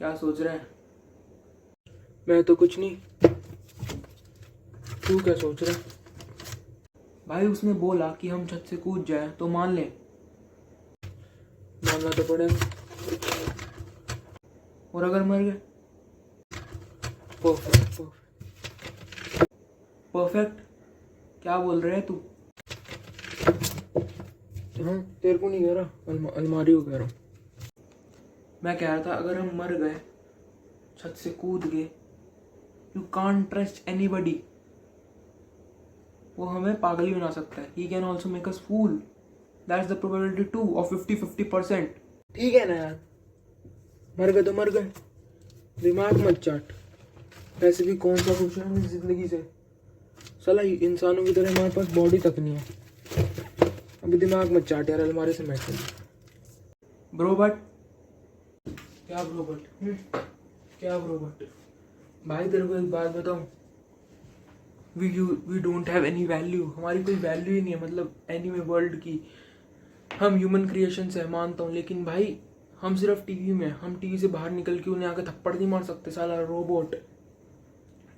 क्या सोच रहा है? मैं तो कुछ नहीं। तू क्या सोच रहा है? भाई उसने बोला कि हम छत से कूद जाए तो मान ले। मानना तो पड़ेगा। और अगर मर गए? परफेक्ट। परफेक्ट क्या बोल रहे है तू? हाँ, तेरे को नहीं कह रहा, अलमारी को कह रहा हूँ। मैं कह रहा था अगर हम मर गए, छत से कूद गए, यू कांट ट्रस्ट एनीबडी। वो हमें पागल ही बना सकता है। He can also make us fool. That's the probability to of 50-50%। ठीक है ना यार, मर गए तो मर गए, दिमाग मत चाट। वैसे भी कौन सा खुश है इस जिंदगी से? साला इंसानों की तरह हमारे पास बॉडी तक नहीं है। अभी दिमाग मत चाट यार, अलमारी से मैच ब्रो बट। क्या ब्रो बट? क्या ब्रो बट? भाई तेरे को एक बात बताऊं, we don't have any value. हमारी कोई वैल्यू ही नहीं है, मतलब एनीमे वर्ल्ड की। हम ह्यूमन क्रिएशन से मानता हूँ, लेकिन भाई हम सिर्फ टीवी में, हम टीवी से बाहर निकल के उन्हें आके थप्पड़ नहीं मार सकते। साला robot,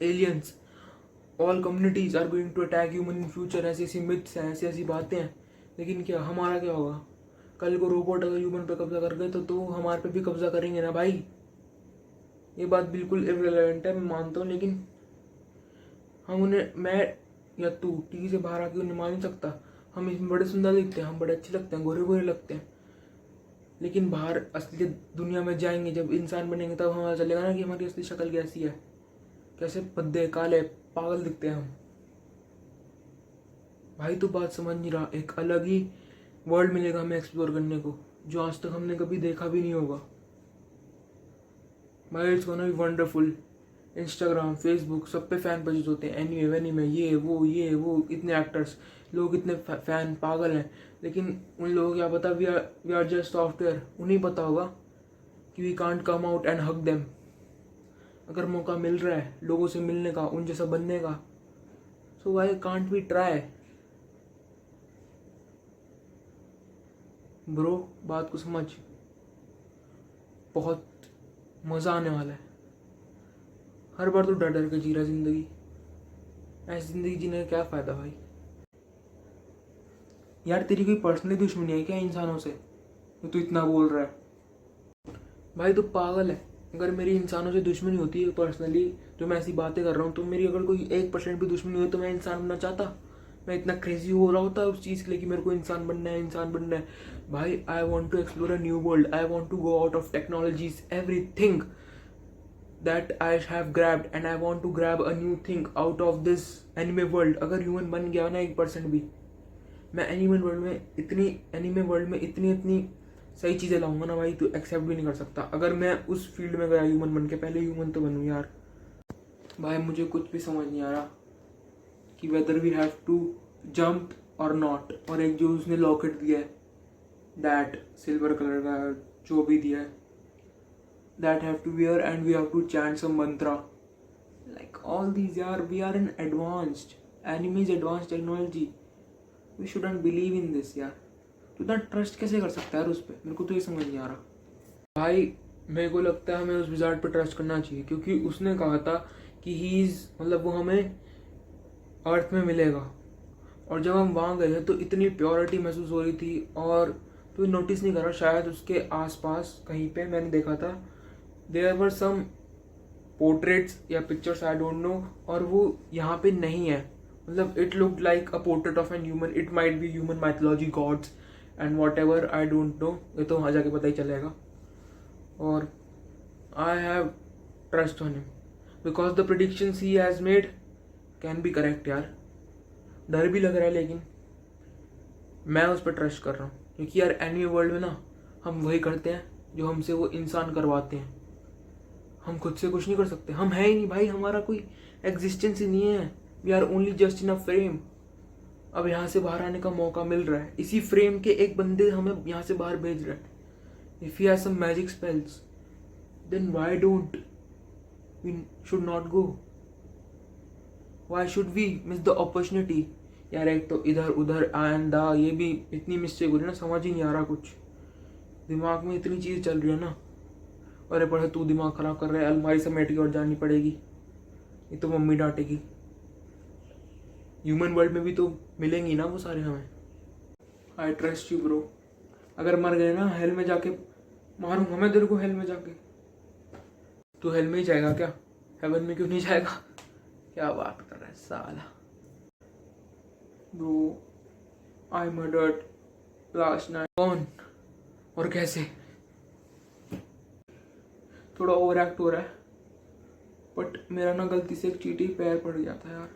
aliens, all communities are going to attack human in future. ऐसी ऐसी मिथ्स हैं, ऐसी ऐसी बातें हैं। लेकिन क्या हमारा क्या होगा? कल को रोबोट अगर ह्यूमन पे कब्जा कर गए तो हमारे पे भी कब्जा करेंगे ना भाई। ये बात बिल्कुल इररिलेवेंट है, मैं मानता हूँ, लेकिन हम उन्हें, मैं या तू टीवी से बाहर आके उन्हें मान नहीं सकता। हम इसमें बड़े सुंदर दिखते हैं, हम बड़े अच्छे लगते हैं, गोरे गोरे लगते हैं, लेकिन बाहर असली दुनिया में जाएंगे, जब इंसान बनेंगे, तब हमें चलेगा ना कि हमारी असली शक्ल कैसी है। कैसे भद्दे काले पागल दिखते हैं हम। भाई तू बात समझ नहीं रहा। एक अलग ही वर्ल्ड मिलेगा हमें एक्सप्लोर करने को, जो आज तक हमने कभी देखा भी नहीं होगा। भाई it's gonna be wonderful. Instagram, Facebook, सब पे फैन पेजेस होते हैं, एनीमे वेनीमे, ये वो इतने एक्टर्स, लोग इतने फैन पागल हैं। लेकिन उन लोगों को क्या पता, वी आर जस्ट सॉफ्टवेयर। उन्हें पता होगा कि we can't come out and hug them. अगर मौका मिल रहा है लोगों से मिलने का, उन जैसा बनने का, so why can't we try? Bro बात को समझ, बहुत मज़ा आने वाला है। हर बार तो डर डर के जी रहा जिंदगी। ऐसी जिंदगी जीने का क्या फ़ायदा भाई? यार तेरी कोई पर्सनली दुश्मनी है क्या इंसानों से तो तू इतना बोल रहा है? भाई तू पागल है। अगर मेरी इंसानों से दुश्मनी होती है पर्सनली, जो मैं ऐसी बातें कर रहा हूँ, तो मेरी अगर कोई 1% भी दुश्मनी हो तो मैं इंसान बनना चाहता? मैं इतना क्रेजी हो रहा होता उस चीज़ के लिए कि मेरे को इंसान बनना है, इंसान बनना है। भाई I want to explore a new world, I want to go out of technologies, everything that I have grabbed, and I want to grab a new thing out of this anime world. अगर human बन गया ना 1% भी, मैं animal world में इतनी, anime world में इतनी इतनी सही चीज़ें लाऊंगा ना भाई, तू एक्सेप्ट भी नहीं कर सकता। अगर मैं उस फील्ड में गया ह्यूमन बन के, पहले ह्यूमन तो बनूँ यार। भाई मुझे कुछ भी समझ नहीं आ रहा कि whether we have to jump और नॉट। और एक जो उसने लॉकेट दिया है, दैट सिल्वर कलर का जो भी दिया है, that have to wear, and we have to chant some mantra, like all these we are in advanced enemies, advanced technology. We shouldn't believe in this यार। तू इतना ट्रस्ट कैसे कर सकता है यार उस पर? मेरे को तो ये समझ नहीं आ रहा भाई। मेरे को लगता है हमें उस विजार्ड पे ट्रस्ट करना चाहिए, क्योंकि उसने कहा था कि ही इज, मतलब वो हमें अर्थ में मिलेगा। और जब हम वहाँ गए तो इतनी प्योरिटी महसूस हो रही थी। और तू नोटिस नहीं कर रहा, शायद उसके आसपास कहीं पे मैंने देखा था, देयर वर सम पोर्ट्रेट्स या पिक्चर्स, आई डोंट नो, और वो यहाँ पे नहीं है। मतलब it look like a portrait of an human. It might be human mythology, gods and what ever, I don't know. ये तो वहाँ जाके पता ही चलेगा। और I have trust on him because the predictions he has maid can be correct यार। डर भी लग रहा है, लेकिन मैं उस पर ट्रस्ट कर रहा हूँ, क्योंकि यार एनिमे वर्ल्ड में ना हम वही करते हैं जो हमसे वो इंसान करवाते हैं। हम खुद से कुछ नहीं कर सकते, हम है ही नहीं भाई, हमारा कोई एग्जिस्टेंस ही नहीं है। We are only just in a frame. अब यहाँ से बाहर आने का मौका मिल रहा है, इसी फ्रेम के एक बंदे हमें यहाँ से बाहर भेज रहा है। If he has some magic spells, then why don't we should not go? Why should we miss the opportunity? यार एक तो इधर उधर आंदा, ये भी इतनी मिस्टेक हो रही है ना, समझ ही नहीं आ रहा कुछ। दिमाग में इतनी चीज़ चल रही है ना, अरे पढ़े तू दिमाग खराब कर रहा है, अलमारी समेट के और जानी पड़ेगी, ये तो मम्मी डांटेगी। ह्यूमन वर्ल्ड में भी तो मिलेंगी ना वो सारे हमें। I trust you bro. अगर मर गए ना हेल में जाके मारूंगा मैं तेरे को, हेल में जाके। तू हेल में ही जाएगा क्या, हेवन में क्यों नहीं जाएगा? क्या बात कर रहा है साला। Bro I murdered last night. कौन और कैसे? थोड़ा ओवर एक्ट हो रहा है, बट मेरा ना गलती से एक चींटी पैर पड़ गया था यार,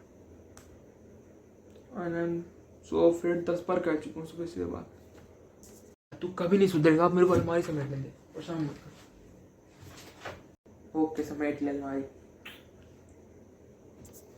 and I am so afraid. 10 बार कह चुका हूँ सुबह से बात। तू कभी नहीं सुधरेगा, आप मेरे को अलमारी समेटने दे, परेशान मत कर। ओके समेट ले अलमारी।